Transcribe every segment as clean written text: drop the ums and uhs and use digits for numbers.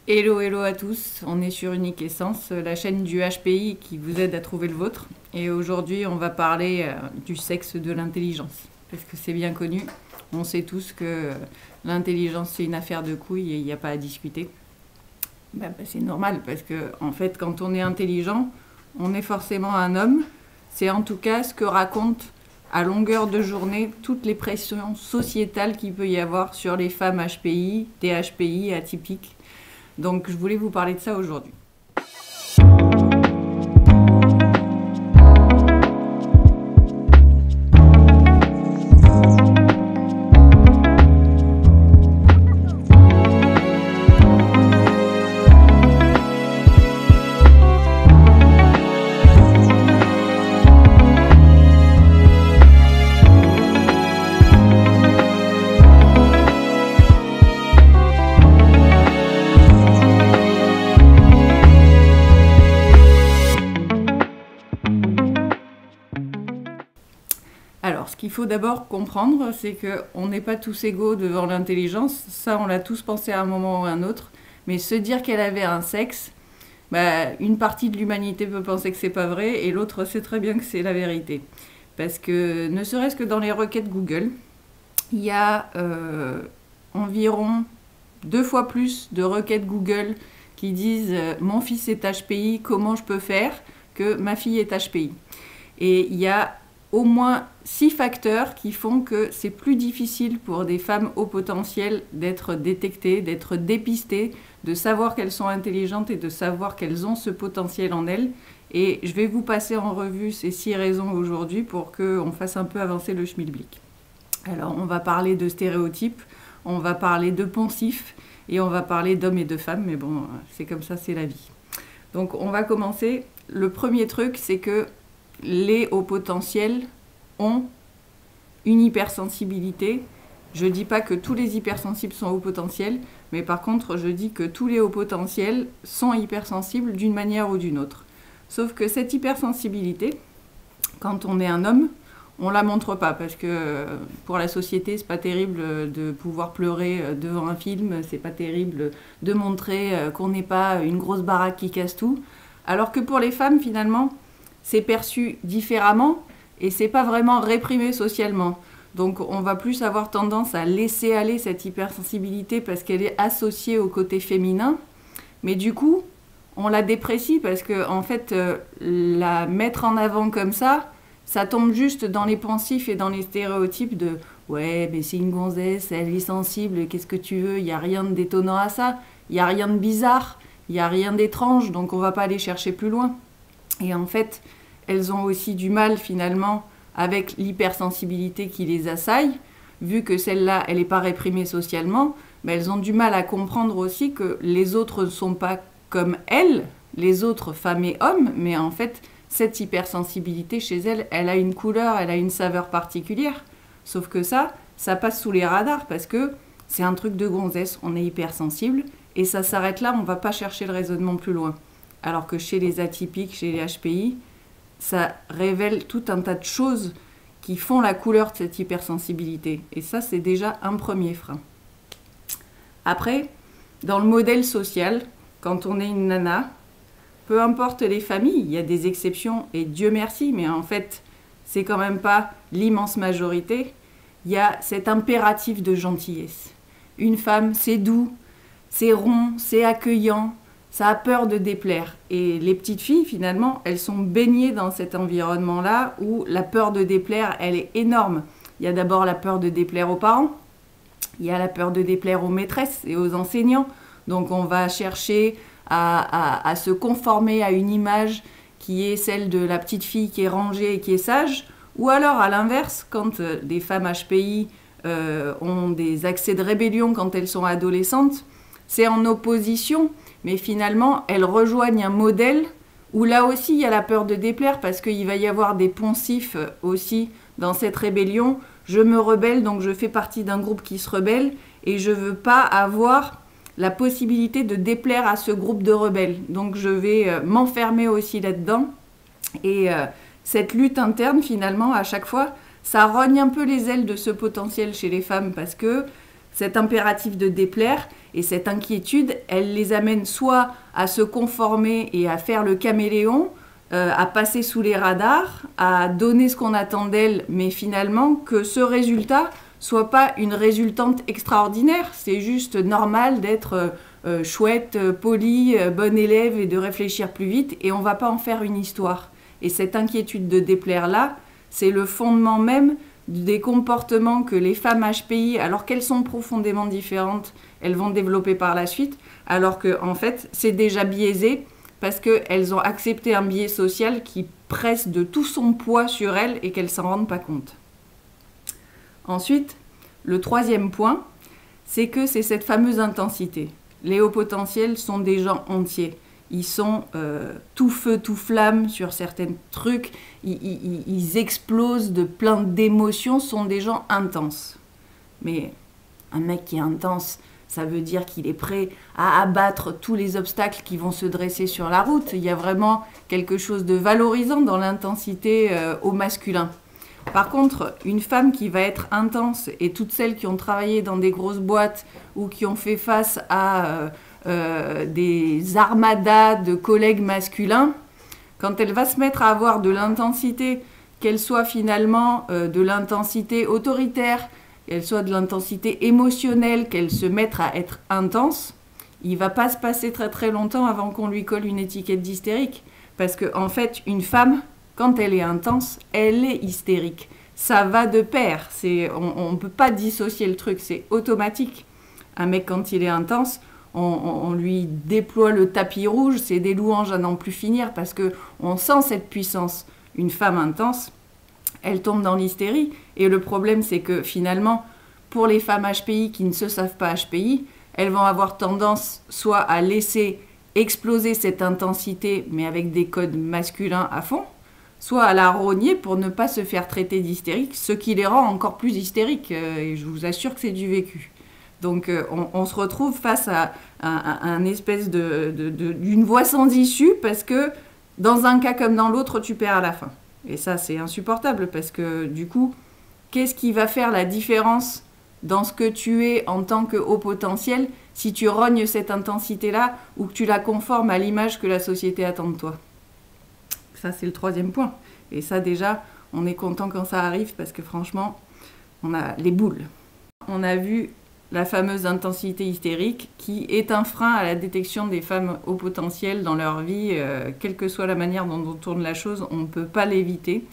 Hello, hello à tous, on est sur Unique Essence, la chaîne du HPI qui vous aide à trouver le vôtre. Et aujourd'hui, on va parler du sexe de l'intelligence. Parce que c'est bien connu, on sait tous que l'intelligence c'est une affaire de couilles et il n'y a pas à discuter. C'est normal, parce que en fait, quand on est intelligent, on est forcément un homme. C'est en tout cas ce que racontent à longueur de journée toutes les pressions sociétales qu'il peut y avoir sur les femmes HPI, THPI, atypiques. Donc je voulais vous parler de ça aujourd'hui. Alors, ce qu'il faut d'abord comprendre, c'est qu'on n'est pas tous égaux devant l'intelligence. Ça, on l'a tous pensé à un moment ou à un autre. Mais se dire qu'elle avait un sexe, une partie de l'humanité peut penser que c'est pas vrai et l'autre sait très bien que c'est la vérité. Parce que, ne serait-ce que dans les requêtes Google, il y a environ 2 fois plus de requêtes Google qui disent « Mon fils est HPI, comment je peux faire ?» que « Ma fille est HPI ». Et il y a au moins 6 facteurs qui font que c'est plus difficile pour des femmes au potentiel d'être détectées, d'être dépistées, de savoir qu'elles sont intelligentes et de savoir qu'elles ont ce potentiel en elles. Et je vais vous passer en revue ces 6 raisons aujourd'hui pour qu'on fasse un peu avancer le schmilblick. Alors, on va parler de stéréotypes, on va parler de poncifs et on va parler d'hommes et de femmes, mais bon, c'est comme ça, c'est la vie. Donc, on va commencer. Le premier truc, c'est que les hauts potentiels ont une hypersensibilité. Je ne dis pas que tous les hypersensibles sont hauts potentiels, mais par contre, je dis que tous les hauts potentiels sont hypersensibles d'une manière ou d'une autre. Sauf que cette hypersensibilité, quand on est un homme, on ne la montre pas, parce que pour la société, c'est pas terrible de pouvoir pleurer devant un film, c'est pas terrible de montrer qu'on n'est pas une grosse baraque qui casse tout. Alors que pour les femmes, finalement, c'est perçu différemment et c'est pas vraiment réprimé socialement. Donc on va plus avoir tendance à laisser aller cette hypersensibilité parce qu'elle est associée au côté féminin. Mais du coup, on la déprécie parce que en fait, la mettre en avant comme ça tombe juste dans les pensifs et dans les stéréotypes de « Ouais, mais c'est une gonzesse, elle est sensible, qu'est-ce que tu veux, il n'y a rien de détonnant à ça, il n'y a rien de bizarre, il n'y a rien d'étrange, donc on ne va pas aller chercher plus loin. » Et en fait, elles ont aussi du mal finalement avec l'hypersensibilité qui les assaille, vu que celle-là, elle n'est pas réprimée socialement, mais elles ont du mal à comprendre aussi que les autres ne sont pas comme elles, les autres femmes et hommes, mais en fait, cette hypersensibilité chez elles, elle a une couleur, elle a une saveur particulière. Sauf que ça passe sous les radars parce que c'est un truc de gonzesse, on est hypersensible, et ça s'arrête là, on ne va pas chercher le raisonnement plus loin. Alors que chez les atypiques, chez les HPI, ça révèle tout un tas de choses qui font la couleur de cette hypersensibilité. Et ça, c'est déjà un premier frein. Après, dans le modèle social, quand on est une nana, peu importe les familles, il y a des exceptions, et Dieu merci, mais en fait, c'est quand même pas l'immense majorité, il y a cet impératif de gentillesse. Une femme, c'est doux, c'est rond, c'est accueillant, ça a peur de déplaire. Et les petites filles, finalement, elles sont baignées dans cet environnement-là où la peur de déplaire, elle est énorme. Il y a d'abord la peur de déplaire aux parents, il y a la peur de déplaire aux maîtresses et aux enseignants. Donc on va chercher à se conformer à une image qui est celle de la petite fille qui est rangée et qui est sage. Ou alors, à l'inverse, quand des femmes HPI ont des accès de rébellion quand elles sont adolescentes, c'est en opposition, mais finalement, elles rejoignent un modèle où là aussi, il y a la peur de déplaire parce qu'il va y avoir des poncifs aussi dans cette rébellion. Je me rebelle, donc je fais partie d'un groupe qui se rebelle et je ne veux pas avoir la possibilité de déplaire à ce groupe de rebelles. Donc je vais m'enfermer aussi là-dedans. Et cette lutte interne, finalement, à chaque fois, ça rogne un peu les ailes de ce potentiel chez les femmes parce que cet impératif de déplaire et cette inquiétude, elle les amène soit à se conformer et à faire le caméléon, à passer sous les radars, à donner ce qu'on attend d'elle, mais finalement que ce résultat soit pas une résultante extraordinaire. C'est juste normal d'être chouette, poli, bon élève et de réfléchir plus vite, et on va pas en faire une histoire. Et cette inquiétude de déplaire-là, c'est le fondement même des comportements que les femmes HPI, alors qu'elles sont profondément différentes, elles vont développer par la suite, alors que en fait, c'est déjà biaisé, parce qu'elles ont accepté un biais social qui presse de tout son poids sur elles et qu'elles ne s'en rendent pas compte. Ensuite, le troisième point, c'est que c'est cette fameuse intensité. Les hauts potentiels sont des gens entiers. Ils sont tout feu, tout flamme sur certains trucs. Ils explosent de plein d'émotions, sont des gens intenses. Mais un mec qui est intense, ça veut dire qu'il est prêt à abattre tous les obstacles qui vont se dresser sur la route. Il y a vraiment quelque chose de valorisant dans l'intensité au masculin. Par contre, une femme qui va être intense, et toutes celles qui ont travaillé dans des grosses boîtes ou qui ont fait face à des armadas de collègues masculins, quand elle va se mettre à avoir de l'intensité, qu'elle soit finalement de l'intensité autoritaire, qu'elle soit de l'intensité émotionnelle, qu'elle se mette à être intense, il ne va pas se passer très très longtemps avant qu'on lui colle une étiquette d'hystérique. Parce qu'en fait, une femme, quand elle est intense, elle est hystérique. Ça va de pair. On ne peut pas dissocier le truc, c'est automatique. Un mec, quand il est intense, on lui déploie le tapis rouge, c'est des louanges à n'en plus finir parce qu'on sent cette puissance. Une femme intense, elle tombe dans l'hystérie. Et le problème, c'est que finalement, pour les femmes HPI qui ne se savent pas HPI, elles vont avoir tendance soit à laisser exploser cette intensité, mais avec des codes masculins à fond, soit à la rogner pour ne pas se faire traiter d'hystérique, ce qui les rend encore plus hystériques. Et je vous assure que c'est du vécu. Donc on se retrouve face à un espèce d'une voie sans issue parce que dans un cas comme dans l'autre, tu perds à la fin. Et ça, c'est insupportable parce que du coup, qu'est-ce qui va faire la différence dans ce que tu es en tant que haut potentiel si tu rognes cette intensité-là ou que tu la conformes à l'image que la société attend de toi? Ça, c'est le troisième point. Et ça, déjà, on est content quand ça arrive parce que franchement, on a les boules. On a vu la fameuse intensité hystérique qui est un frein à la détection des femmes au potentiel dans leur vie, quelle que soit la manière dont on tourne la chose, on ne peut pas l'éviter.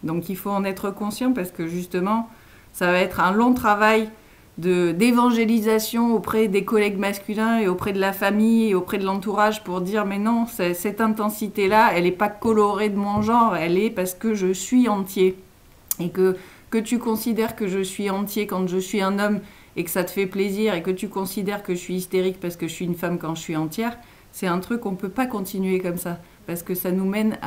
Donc il faut en être conscient parce que justement, ça va être un long travail d'évangélisation auprès des collègues masculins et auprès de la famille et auprès de l'entourage pour dire mais non, cette intensité-là, elle n'est pas colorée de mon genre, elle est parce que je suis entier. Et que tu considères que je suis entier quand je suis un homme et que ça te fait plaisir et que tu considères que je suis hystérique parce que je suis une femme quand je suis entière, c'est un truc qu'on ne peut pas continuer comme ça parce que ça nous mène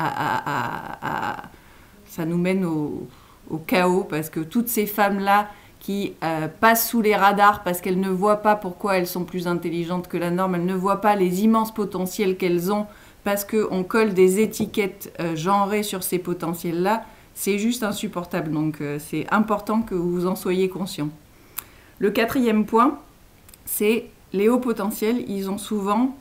ça nous mène au chaos parce que toutes ces femmes-là qui passent sous les radars parce qu'elles ne voient pas pourquoi elles sont plus intelligentes que la norme, elles ne voient pas les immenses potentiels qu'elles ont parce qu'on colle des étiquettes genrées sur ces potentiels-là, c'est juste insupportable. Donc c'est important que vous en soyez conscients. Le quatrième point, c'est les hauts potentiels, ils ont souvent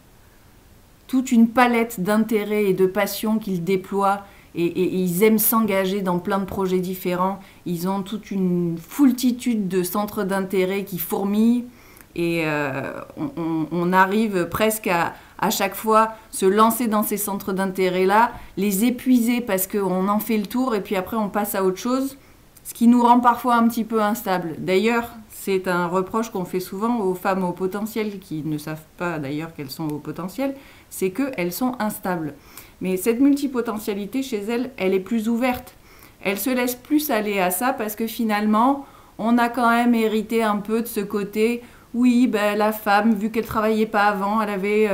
toute une palette d'intérêts et de passions qu'ils déploient et ils aiment s'engager dans plein de projets différents. Ils ont toute une foultitude de centres d'intérêt qui fourmillent et on arrive presque à chaque fois se lancer dans ces centres d'intérêt-là, les épuiser parce qu'on en fait le tour et puis après on passe à autre chose, ce qui nous rend parfois un petit peu instables. D'ailleurs, c'est un reproche qu'on fait souvent aux femmes au potentiel qui ne savent pas d'ailleurs qu'elles sont au potentiel, c'est qu'elles sont instables. Mais cette multipotentialité chez elles, elle est plus ouverte. Elle se laisse plus aller à ça parce que finalement, on a quand même hérité un peu de ce côté, oui, ben, la femme, vu qu'elle ne travaillait pas avant, elle avait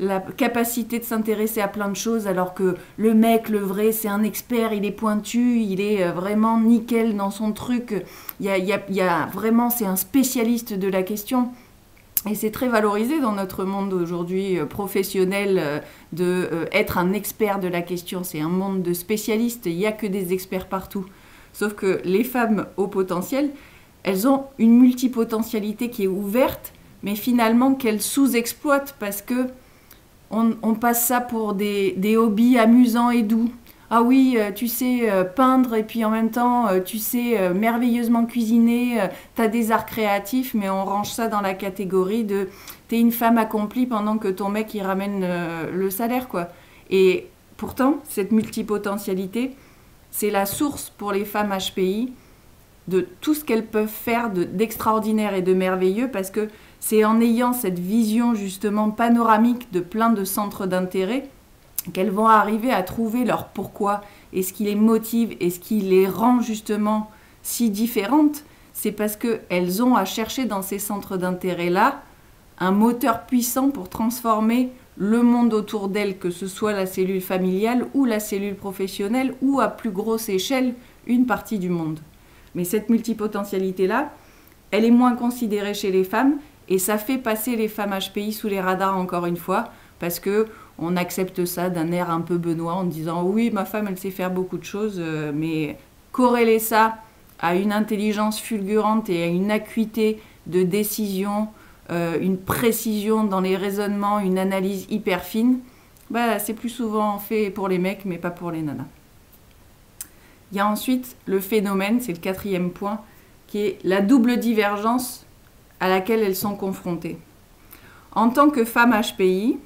la capacité de s'intéresser à plein de choses, alors que le mec, le vrai, c'est un expert, il est pointu, il est vraiment nickel dans son truc. Il y a vraiment, c'est un spécialiste de la question. Et c'est très valorisé dans notre monde aujourd'hui professionnel d'être un expert de la question. C'est un monde de spécialistes, il n'y a que des experts partout. Sauf que les femmes au potentiel, elles ont une multipotentialité qui est ouverte, mais finalement qu'elles sous-exploitent parce que on passe ça pour des hobbies amusants et doux. Ah oui, tu sais peindre et puis en même temps, tu sais merveilleusement cuisiner, t'as des arts créatifs, mais on range ça dans la catégorie de t'es une femme accomplie pendant que ton mec il ramène le salaire, quoi. Et pourtant, cette multipotentialité, c'est la source pour les femmes HPI de tout ce qu'elles peuvent faire d'extraordinaire et de merveilleux, parce que c'est en ayant cette vision justement panoramique de plein de centres d'intérêt qu'elles vont arriver à trouver leur pourquoi et ce qui les motive et ce qui les rend justement si différentes. C'est parce qu'elles ont à chercher dans ces centres d'intérêt-là un moteur puissant pour transformer le monde autour d'elles, que ce soit la cellule familiale ou la cellule professionnelle ou à plus grosse échelle, une partie du monde. Mais cette multipotentialité-là, elle est moins considérée chez les femmes et ça fait passer les femmes HPI sous les radars encore une fois parce qu'on accepte ça d'un air un peu benoît en disant « oui, ma femme, elle sait faire beaucoup de choses, mais corréler ça à une intelligence fulgurante et à une acuité de décision, une précision dans les raisonnements, une analyse hyper fine, bah, c'est plus souvent fait pour les mecs, mais pas pour les nanas. » Il y a ensuite le phénomène, c'est le 4e point, qui est la double divergence à laquelle elles sont confrontées. En tant que femme HPI,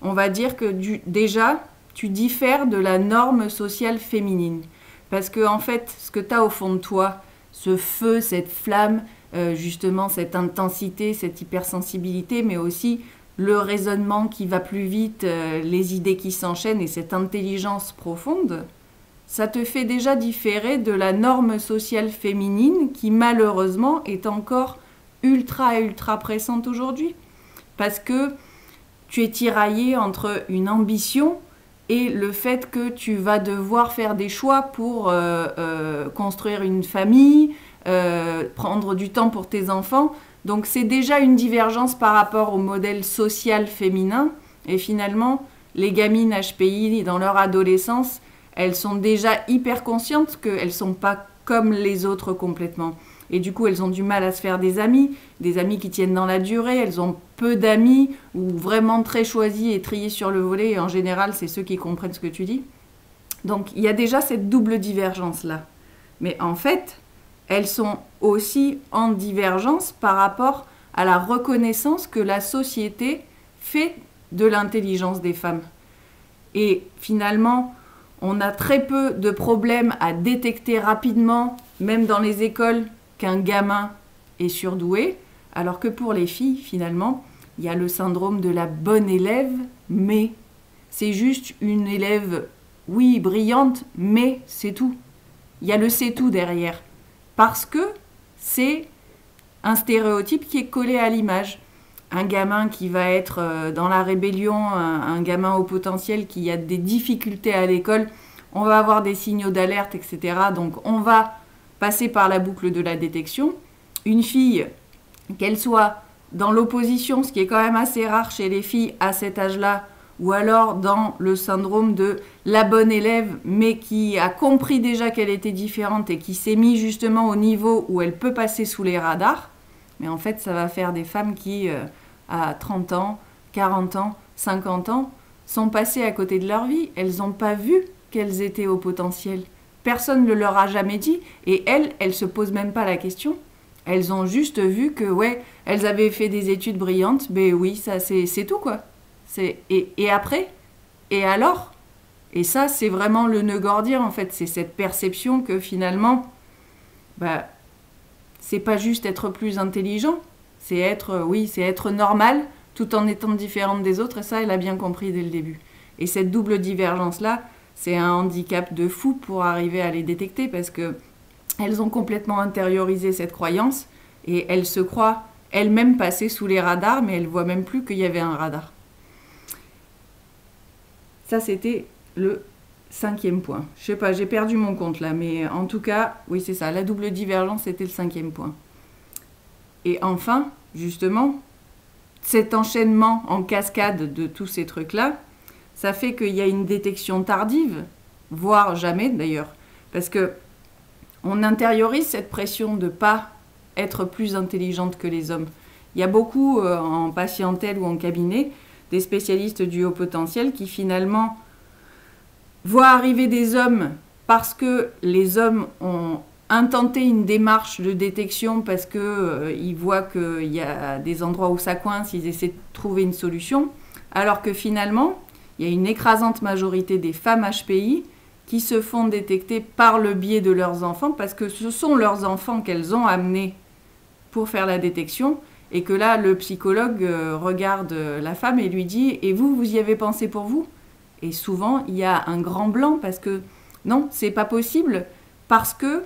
on va dire que déjà, tu diffères de la norme sociale féminine. Parce que, en fait, ce que tu as au fond de toi, ce feu, cette flamme, justement, cette intensité, cette hypersensibilité, mais aussi le raisonnement qui va plus vite, les idées qui s'enchaînent et cette intelligence profonde, ça te fait déjà différer de la norme sociale féminine qui, malheureusement, est encore ultra pressante aujourd'hui. Parce que tu es tiraillé entre une ambition et le fait que tu vas devoir faire des choix pour construire une famille, prendre du temps pour tes enfants. Donc c'est déjà une divergence par rapport au modèle social féminin. Et finalement, les gamines HPI, dans leur adolescence, elles sont déjà hyper conscientes qu'elles ne sont pas comme les autres complètement. Et du coup, elles ont du mal à se faire des amis qui tiennent dans la durée. Elles ont peu d'amis ou vraiment très choisis et triés sur le volet. Et en général, c'est ceux qui comprennent ce que tu dis. Donc, il y a déjà cette double divergence-là. Mais en fait, elles sont aussi en divergence par rapport à la reconnaissance que la société fait de l'intelligence des femmes. Et finalement, on a très peu de problèmes à détecter rapidement, même dans les écoles, qu'un gamin est surdoué, alors que pour les filles, finalement, il y a le syndrome de la bonne élève, mais c'est juste une élève, oui, brillante, mais c'est tout. Il y a le c'est tout derrière, parce que c'est un stéréotype qui est collé à l'image. Un gamin qui va être dans la rébellion, un gamin au potentiel qui a des difficultés à l'école, on va avoir des signaux d'alerte, etc. Donc on va passer par la boucle de la détection. Une fille, qu'elle soit dans l'opposition, ce qui est quand même assez rare chez les filles à cet âge-là, ou alors dans le syndrome de la bonne élève, mais qui a compris déjà qu'elle était différente et qui s'est mise justement au niveau où elle peut passer sous les radars. Mais en fait, ça va faire des femmes qui, à 30 ans, 40 ans, 50 ans, sont passées à côté de leur vie. Elles n'ont pas vu qu'elles étaient au potentiel. Personne ne leur a jamais dit. Et elles ne se posent même pas la question. Elles ont juste vu que, ouais, elles avaient fait des études brillantes. Ben oui, ça, c'est tout, quoi. Et après? Et alors? Et ça, c'est vraiment le nœud gordien, en fait. C'est cette perception que, finalement, bah, c'est pas juste être plus intelligent. C'est être normal, tout en étant différente des autres. Et ça, elle a bien compris dès le début. Et cette double divergence-là, c'est un handicap de fou pour arriver à les détecter parce que elles ont complètement intériorisé cette croyance et elles se croient elles-mêmes passées sous les radars, mais elles ne voient même plus qu'il y avait un radar. Ça, c'était le 5e point. Je sais pas, j'ai perdu mon compte là, mais en tout cas, oui, c'est ça. La double divergence, c'était le 5e point. Et enfin, justement, cet enchaînement en cascade de tous ces trucs-là, ça fait qu'il y a une détection tardive, voire jamais d'ailleurs. Parce que On intériorise cette pression de ne pas être plus intelligente que les hommes. Il y a beaucoup en patientèle ou en cabinet des spécialistes du haut potentiel qui finalement voient arriver des hommes parce que les hommes ont intenté une démarche de détection parce qu'ils voient qu'il y a des endroits où ça coince, ils essaient de trouver une solution, alors que finalement, il y a une écrasante majorité des femmes HPI qui se font détecter par le biais de leurs enfants, parce que ce sont leurs enfants qu'elles ont amenés pour faire la détection, et que là, le psychologue regarde la femme et lui dit « Et vous, vous y avez pensé pour vous ?» Et souvent, il y a un grand blanc, parce que non, c'est pas possible, parce que,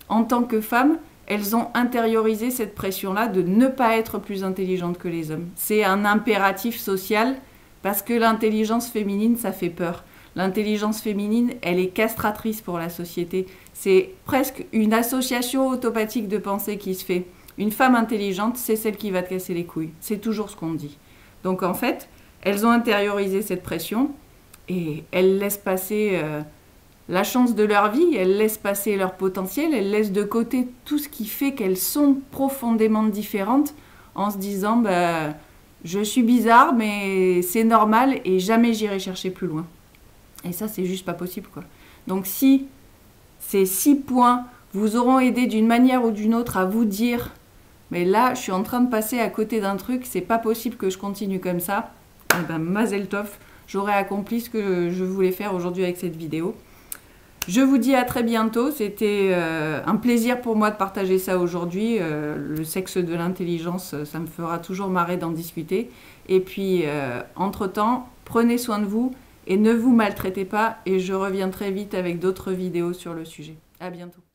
en tant que femmes, elles ont intériorisé cette pression-là de ne pas être plus intelligentes que les hommes. C'est un impératif social, parce que l'intelligence féminine, ça fait peur. L'intelligence féminine, elle est castratrice pour la société. C'est presque une association autopathique de pensée qui se fait. Une femme intelligente, c'est celle qui va te casser les couilles. C'est toujours ce qu'on dit. Donc en fait, elles ont intériorisé cette pression et elles laissent passer la chance de leur vie, elles laissent passer leur potentiel, elles laissent de côté tout ce qui fait qu'elles sont profondément différentes en se disant bah, « je suis bizarre, mais c'est normal et jamais j'irai chercher plus loin ». Et ça, c'est juste pas possible, quoi. Donc si ces 6 points vous auront aidé d'une manière ou d'une autre à vous dire « mais là, je suis en train de passer à côté d'un truc, c'est pas possible que je continue comme ça », eh ben, mazel tov, j'aurai accompli ce que je voulais faire aujourd'hui avec cette vidéo. Je vous dis à très bientôt, c'était un plaisir pour moi de partager ça aujourd'hui. Le sexe de l'intelligence, ça me fera toujours marrer d'en discuter. Et puis, entre-temps, prenez soin de vous. Et ne vous maltraitez pas, et je reviens très vite avec d'autres vidéos sur le sujet. À bientôt.